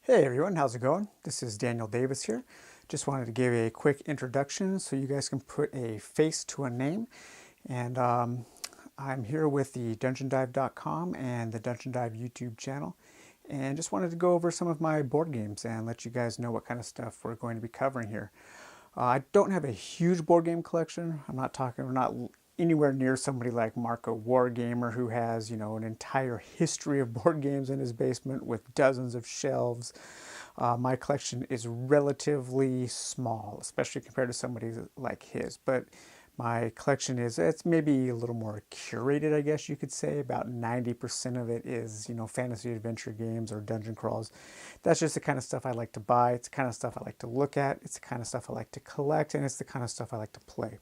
Hey everyone, how's it going? This is Daniel Davis here. Just wanted to give a quick introduction so you guys can put a face to a name. And I'm here with the DungeonDive.com and the Dungeon Dive YouTube channel. And just wanted to go over some of my board games and let you guys know what kind of stuff we're going to be covering here. I don't have a huge board game collection. We're not anywhere near somebody like Marco Wargamer who has, an entire history of board games in his basement with dozens of shelves. My collection is relatively small, especially compared to somebody like his, but my collection it's maybe a little more curated, I guess you could say. About 90% of it is, fantasy adventure games or dungeon crawls. That's just the kind of stuff I like to buy. It's the kind of stuff I like to look at. It's the kind of stuff I like to collect, and it's the kind of stuff I like to play.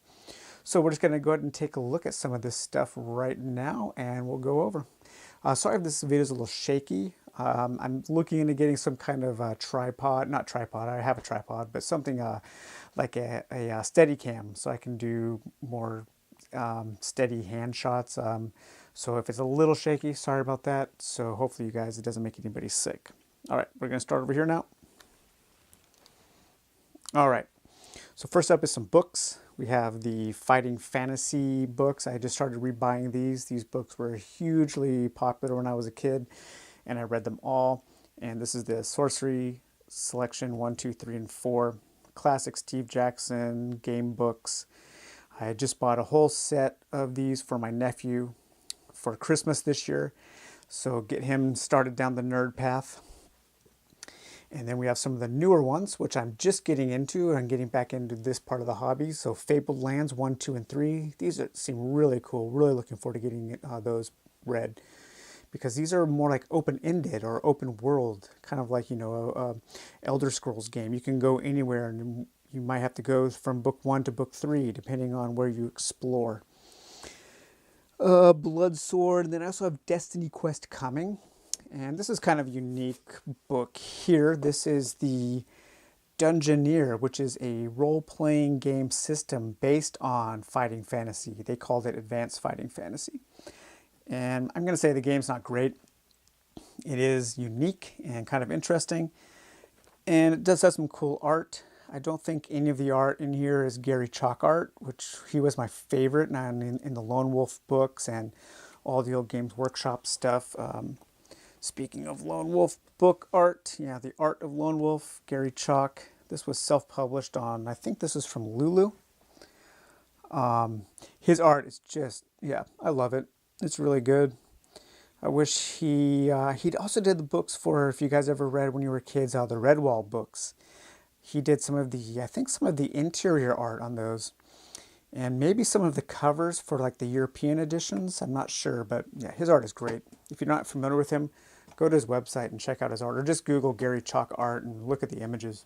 So we're just going to go ahead and take a look at some of this stuff right now, and we'll go over. Sorry if this video is a little shaky. I'm looking into getting some kind of tripod, not tripod, I have a tripod, but something like a steady cam so I can do more steady hand shots. So if it's a little shaky, sorry about that. So hopefully you guys, it doesn't make anybody sick. All right, we're going to start over here now. All right, so first up is some books. We have the Fighting Fantasy books. I just started rebuying these. These books were hugely popular when I was a kid, and I read them all. And this is the Sorcery Selection 1, 2, 3, and 4. Classic Steve Jackson game books. I just bought a whole set of these for my nephew for Christmas this year. So get him started down the nerd path. And then we have some of the newer ones, which I'm just getting into, and I'm getting back into this part of the hobby. So Fabled Lands 1, 2, and 3. These seem really cool. Really looking forward to getting those read, because these are more like open-ended or open world, kind of like, a Elder Scrolls game. You can go anywhere, and you might have to go from book 1 to book 3, depending on where you explore. Blood Sword, and then I also have Destiny Quest coming. And this is kind of a unique book here. This is the Dungeoneer, which is a role-playing game system based on Fighting Fantasy. They called it Advanced Fighting Fantasy. And I'm going to say the game's not great. It is unique and kind of interesting. And it does have some cool art. I don't think any of the art in here is Gary Chalk art, which he was my favorite in the Lone Wolf books and all the old Games Workshop stuff. Speaking of Lone Wolf book art, yeah, The Art of Lone Wolf, Gary Chalk. This was self-published on, I think this is from Lulu. His art is just, yeah, I love it. It's really good. I wish he also did the books for, if you guys ever read when you were kids, the Redwall books. He did some of the interior art on those. And maybe some of the covers for like the European editions. I'm not sure, but yeah, his art is great. If you're not familiar with him, go to his website and check out his art, or just Google Gary Chalk art and look at the images.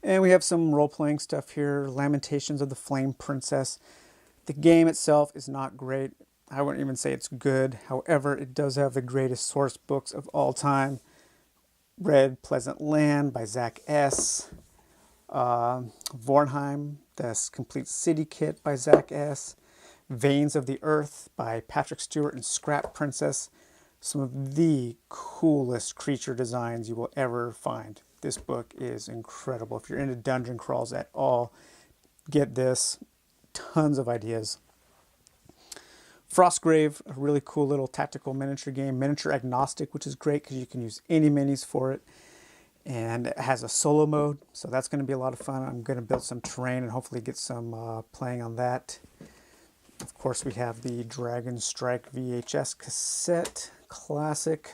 And we have some role-playing stuff here. Lamentations of the Flame Princess. The game itself is not great. I wouldn't even say it's good. However, it does have the greatest source books of all time. Red Pleasant Land by Zach S. Vornheim, the Complete City Kit by Zach S. Veins of the Earth by Patrick Stewart and Scrap Princess. Some of the coolest creature designs you will ever find. This book is incredible. If you're into dungeon crawls at all, get this. Tons of ideas. Frostgrave, a really cool little tactical miniature game. Miniature agnostic, which is great because you can use any minis for it. And it has a solo mode, so that's going to be a lot of fun. I'm going to build some terrain and hopefully get some playing on that. Of course, we have the Dragon Strike VHS cassette, classic.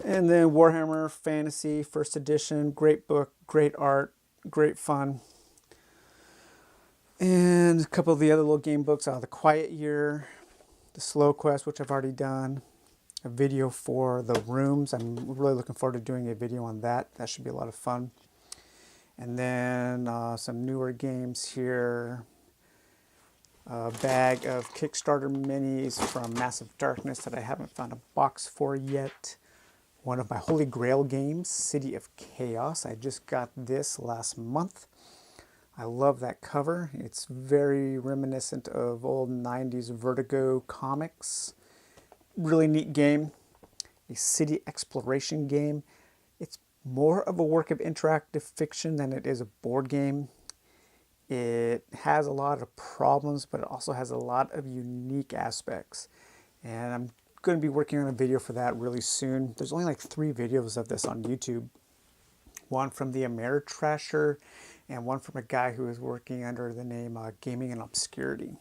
And then Warhammer Fantasy, first edition, great book, great art, great fun. And a couple of the other little game books, The Quiet Year, The Slow Quest, which I've already done. A video for The Rooms. I'm really looking forward to doing a video on that. That should be a lot of fun. And then some newer games here. A bag of Kickstarter minis from Massive Darkness that I haven't found a box for yet. One of my Holy Grail games, City of Chaos. I just got this last month. I love that cover. It's very reminiscent of old 90s Vertigo comics. Really neat game. a city exploration game. It's more of a work of interactive fiction than it is a board game. It has a lot of problems, but it also has a lot of unique aspects. And I'm going to be working on a video for that really soon. There's only like 3 videos of this on YouTube. One from the Ameritrasher and one from a guy who is working under the name Gaming in Obscurity.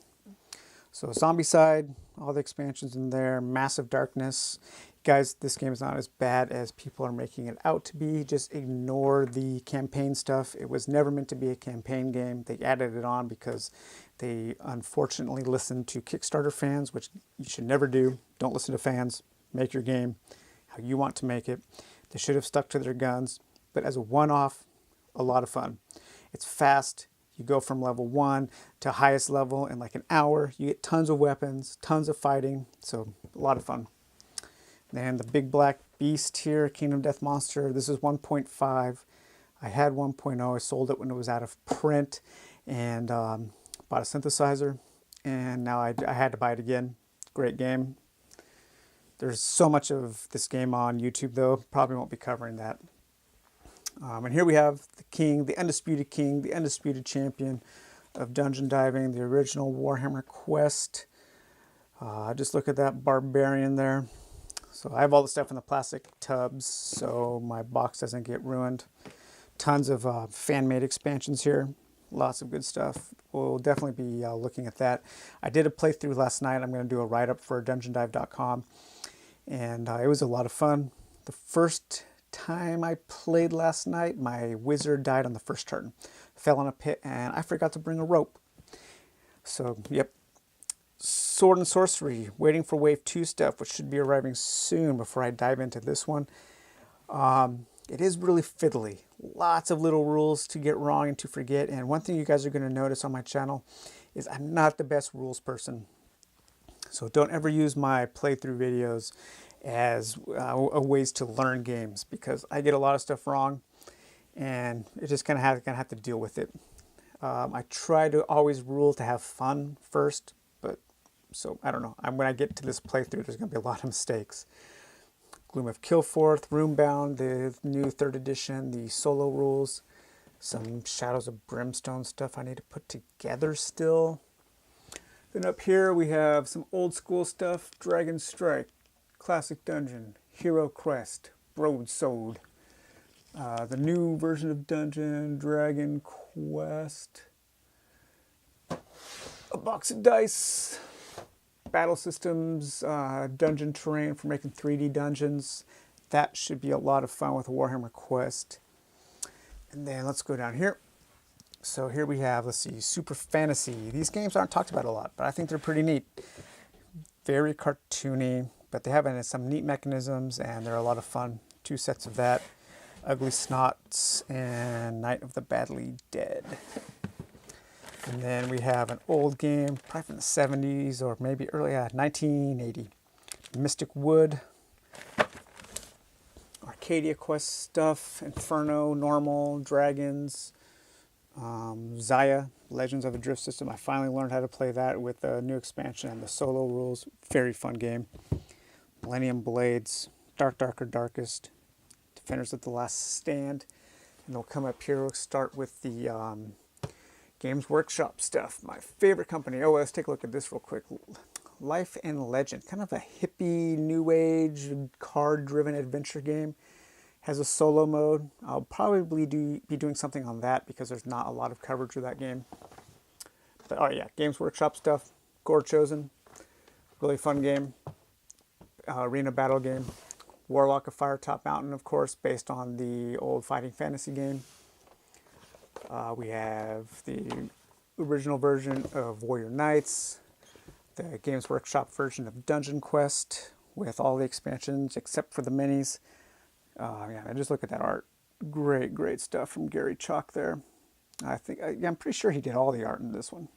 So Zombicide, all the expansions in there, Massive Darkness. Guys, this game is not as bad as people are making it out to be. Just ignore the campaign stuff. It was never meant to be a campaign game. They added it on because they unfortunately listened to Kickstarter fans, which you should never do. Don't listen to fans. Make your game how you want to make it. They should have stuck to their guns. But as a one-off, a lot of fun. It's fast. You go from level 1 to highest level in like an hour. You get tons of weapons, tons of fighting. So a lot of fun. And the big black beast here, Kingdom Death Monster. This is 1.5. I had 1.0. I sold it when it was out of print and bought a synthesizer. And now I had to buy it again. Great game. There's so much of this game on YouTube though. Probably won't be covering that. And here we have the king, the undisputed champion of dungeon diving, the original Warhammer Quest. Just look at that barbarian there. So I have all the stuff in the plastic tubs so my box doesn't get ruined. Tons of fan-made expansions here. Lots of good stuff. We'll definitely be looking at that. I did a playthrough last night. I'm going to do a write-up for dungeondive.com. And it was a lot of fun. The first time I played last night, my wizard died on the first turn. Fell in a pit and I forgot to bring a rope. So, yep. Sword and Sorcery, waiting for Wave 2 stuff, which should be arriving soon before I dive into this one. It is really fiddly. Lots of little rules to get wrong and to forget. And one thing you guys are going to notice on my channel is I'm not the best rules person. So don't ever use my playthrough videos as a ways to learn games, because I get a lot of stuff wrong and it just kind of have to deal with it. I try to always rule to have fun first, but so I don't know. When I get to this playthrough, there's going to be a lot of mistakes. Gloom of Killforth, Roombound, the new 3rd edition, the solo rules, some Shadows of Brimstone stuff I need to put together still. Then up here we have some old school stuff, Dragon Strike, Classic Dungeon, Hero Quest, Broadsword. The new version of Dungeon, Dragon Quest, a box of dice, battle systems, dungeon terrain for making 3D dungeons. That should be a lot of fun with Warhammer Quest. And then let's go down here. So here we have, let's see, Super Fantasy. These games aren't talked about a lot, but I think they're pretty neat. Very cartoony, but they have some neat mechanisms and they're a lot of fun. 2 sets of that. Ugly Snots and Night of the Badly Dead. And then we have an old game, probably from the 70s or maybe early, 1980. Mystic Wood. Arcadia Quest stuff, Inferno, Normal, Dragons, Zaya, Legends of a Drift System. I finally learned how to play that with the new expansion and the solo rules. Very fun game. Millennium Blades, Darker Darkest, Defenders of the Last Stand. And we'll come up here, we'll start with the Games Workshop stuff. My favorite company. Oh, let's take a look at this real quick. Life and Legend, kind of a hippie, new age, card-driven adventure game. Has a solo mode. I'll probably be doing something on that because there's not a lot of coverage of that game. But oh yeah, Games Workshop stuff. Gore Chosen, really fun game. Arena battle game. Warlock of Firetop Mountain, of course, based on the old Fighting Fantasy game. We have the original version of Warrior Knights, the Games Workshop version of Dungeon Quest with all the expansions except for the minis. Yeah, just look at that art. Great stuff from Gary Chalk there. I'm pretty sure he did all the art in this one.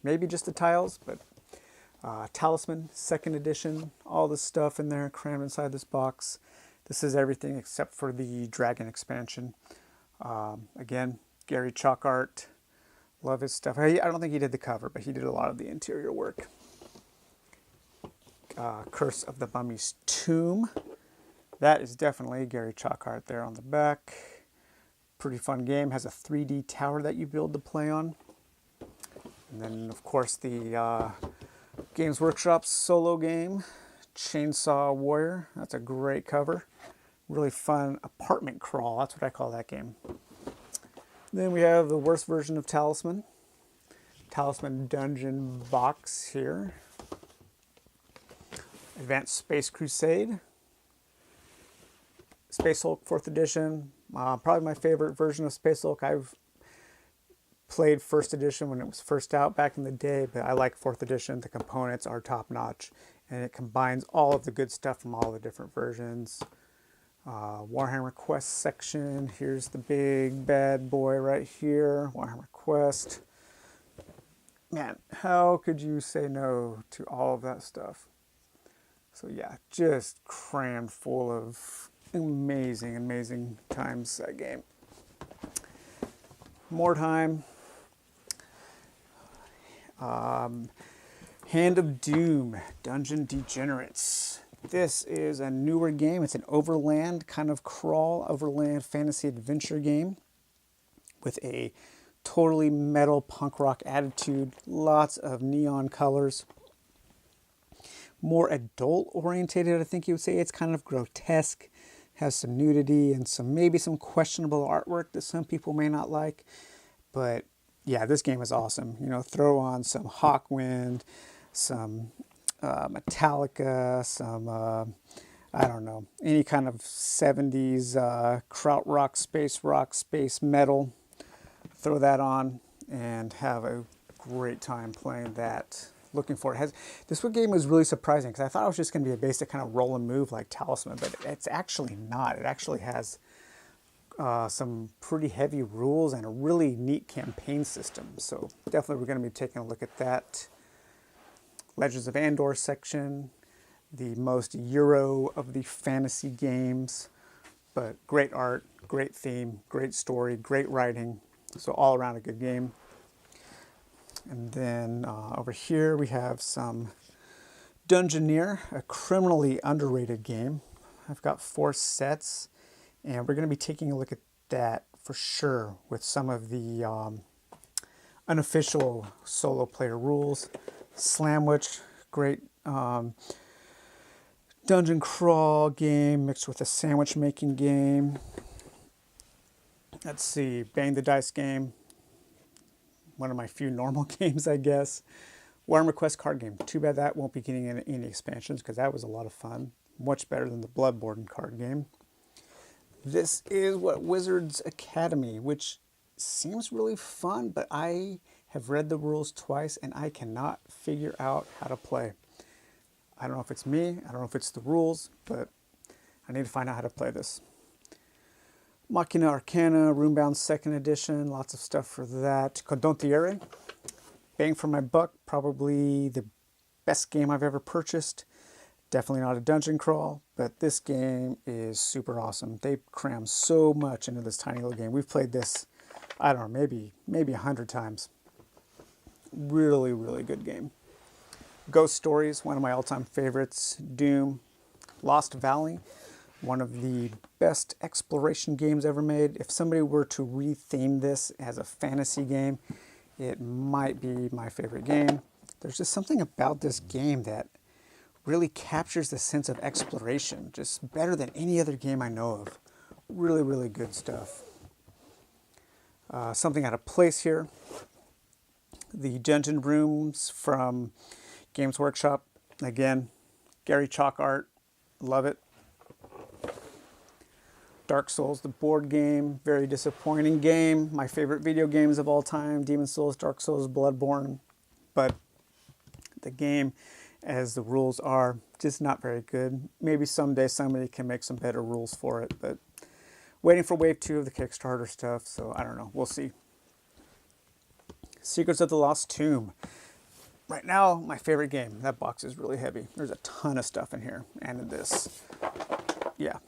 Maybe just the tiles, but Talisman, 2nd edition, all this stuff in there crammed inside this box. This is everything except for the Dragon expansion. Again, Gary Chalk art. Love his stuff. I don't think he did the cover, but he did a lot of the interior work. Curse of the Mummy's Tomb. That is definitely Gary Chalkart there on the back. Pretty fun game. Has a 3D tower that you build to play on. And then, of course, the Games Workshop solo game, Chainsaw Warrior. That's a great cover. Really fun apartment crawl. That's what I call that game. Then we have the worst version of Talisman. Talisman Dungeon box here. Advanced Space Crusade. Space Hulk 4th edition. Probably my favorite version of Space Hulk. I've played 1st edition when it was first out back in the day, but I like 4th edition. The components are top notch, and it combines all of the good stuff from all the different versions. Warhammer Quest section. Here's the big bad boy right here. Warhammer Quest. Man, how could you say no to all of that stuff? So yeah, just crammed full of amazing, amazing times that game. More time. Hand of Doom, Dungeon Degenerates. This is a newer game. It's an overland kind of crawl, overland fantasy adventure game with a totally metal punk rock attitude, lots of neon colors. More adult orientated, I think you would say. It's kind of grotesque, has some nudity and maybe some questionable artwork that some people may not like. But yeah, this game is awesome. You know, throw on some Hawkwind, some Metallica, some, I don't know, any kind of 70s krautrock, space metal. Throw that on and have a great time playing that. Looking for it. This game was really surprising because I thought it was just going to be a basic kind of roll and move like Talisman, but it's actually not. It actually has some pretty heavy rules and a really neat campaign system. So definitely we're going to be taking a look at that. Legends of Andor section, the most Euro of the fantasy games, but great art, great theme, great story, great writing. So all around a good game. And then over here we have some Dungeoneer, a criminally underrated game. I've got 4 sets, and we're going to be taking a look at that for sure with some of the unofficial solo player rules. Slamwich, great dungeon crawl game mixed with a sandwich making game. Let's see, Bang the Dice game. One of my few normal games, I guess. Warhammer Quest card game. Too bad that won't be getting any expansions because that was a lot of fun. Much better than the Bloodborne card game. This is what Wizards Academy, which seems really fun, but I have read the rules twice and I cannot figure out how to play. I don't know if it's me, I don't know if it's the rules, but I need to find out how to play this. Machina Arcana, Runebound 2nd edition, lots of stuff for that. Condottiere, bang for my buck, probably the best game I've ever purchased. Definitely not a dungeon crawl, but this game is super awesome. They cram so much into this tiny little game. We've played this, I don't know, maybe 100 times. Really, really good game. Ghost Stories, one of my all-time favorites. Doom, Lost Valley, one of the best exploration games ever made. If somebody were to retheme this as a fantasy game, it might be my favorite game. There's just something about this game that really captures the sense of exploration, just better than any other game I know of. Really, really good stuff. Something out of place here. The Dungeon Rooms from Games Workshop. Again, Gary Chalkart, love it. Dark Souls, the board game, very disappointing game. My favorite video games of all time, Demon Souls, Dark Souls, Bloodborne. But the game, as the rules are, just not very good. Maybe someday somebody can make some better rules for it, but waiting for Wave 2 of the Kickstarter stuff, so I don't know. We'll see. Secrets of the Lost Tomb. Right now, my favorite game. That box is really heavy. There's a ton of stuff in here, and in this. Yeah.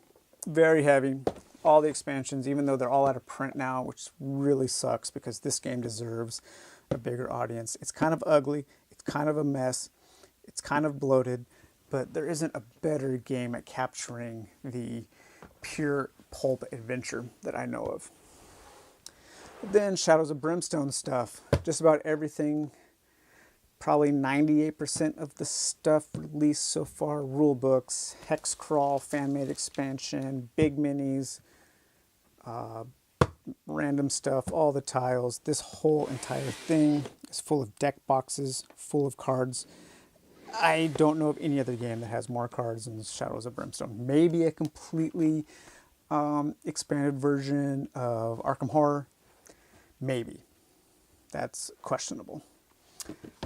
Very heavy. All the expansions, even though they're all out of print now, which really sucks because this game deserves a bigger audience. It's kind of ugly. It's kind of a mess. It's kind of bloated, but there isn't a better game at capturing the pure pulp adventure that I know of. Then Shadows of Brimstone stuff. Just about everything, probably 98% of the stuff released so far, rule books, hex crawl, fan-made expansion, big minis, random stuff, all the tiles. This whole entire thing is full of deck boxes, full of cards. I don't know of any other game that has more cards than Shadows of Brimstone. Maybe a completely expanded version of Arkham Horror. Maybe. That's questionable.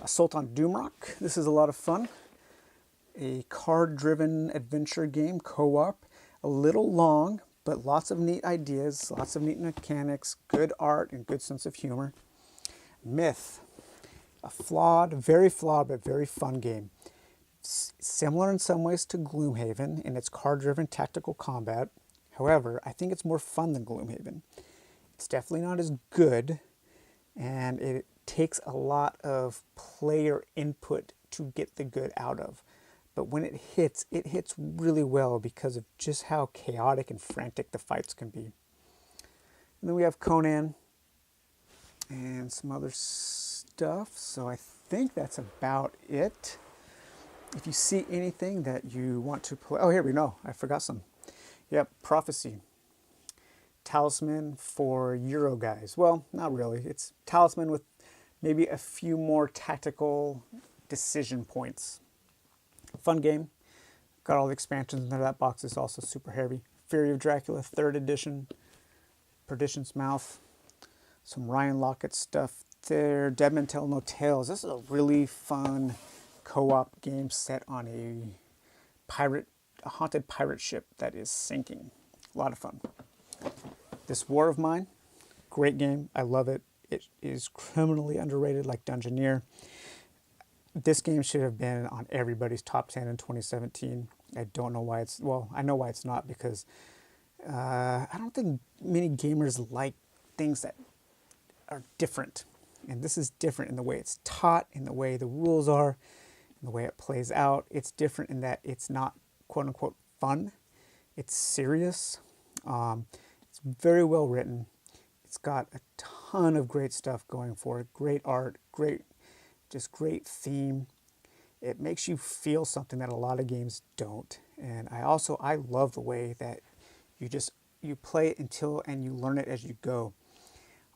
Assault on Doomrock. This is a lot of fun. A card-driven adventure game, co-op. A little long, but lots of neat ideas, lots of neat mechanics, good art, and good sense of humor. Myth. A flawed, very flawed, but very fun game. Similar in some ways to Gloomhaven in its card-driven tactical combat. However, I think it's more fun than Gloomhaven. It's definitely not as good, and it takes a lot of player input to get the good out of. But when it hits really well because of just how chaotic and frantic the fights can be. And then we have Conan and some other stuff. So I think that's about it. If you see anything that you want to play, oh, here we go. I forgot some. Yep, Prophecy. Talisman for Euro guys. Well, not really. It's Talisman with maybe a few more tactical decision points. Fun game. Got all the expansions into that box. It's also super heavy. Fury of Dracula, 3rd edition. Perdition's Mouth. Some Ryan Lockett stuff there. Dead Men Tell No Tales. This is a really fun co-op game set on a haunted pirate ship that is sinking. A lot of fun. This War of Mine, great game. I love it. It is criminally underrated like Dungeoneer. This game should have been on everybody's top 10 in 2017. I don't know why it's, well, I know why it's not, because I don't think many gamers like things that are different. And this is different in the way it's taught, in the way the rules are, in the way it plays out. It's different in that it's not quote unquote fun. It's serious. It's very well written. It's got a ton of great stuff going for it. Great art, great theme. It makes you feel something that a lot of games don't. And I love the way that you play it and you learn it as you go.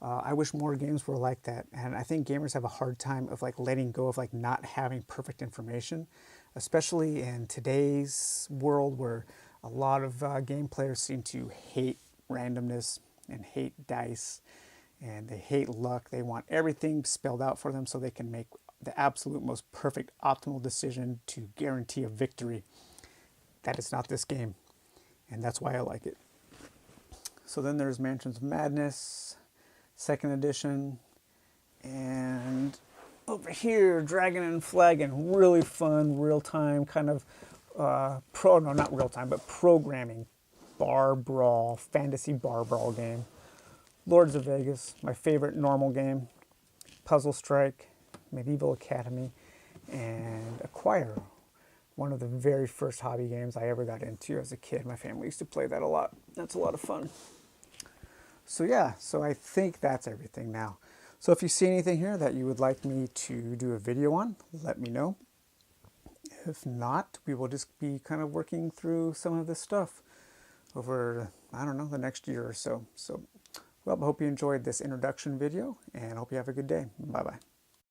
I wish more games were like that. And I think gamers have a hard time of like letting go of like not having perfect information, especially in today's world where a lot of game players seem to hate randomness and hate dice, and they hate luck. They want everything spelled out for them so they can make the absolute most perfect optimal decision to guarantee a victory. That is not this game, and that's why I like it. So then there's Mansions of Madness, 2nd edition, and over here, Dragon and Flagon, really fun, real-time kind of not real-time, but programming bar brawl, fantasy bar brawl game. Lords of Vegas, my favorite normal game. Puzzle Strike, Medieval Academy, and Acquire, one of the very first hobby games I ever got into as a kid. My family used to play that a lot. That's a lot of fun. So yeah, so I think that's everything now. So if you see anything here that you would like me to do a video on, let me know. If not, we will just be kind of working through some of this stuff over, I don't know, the next year or so. So, well, I hope you enjoyed this introduction video, and I hope you have a good day. Bye-bye.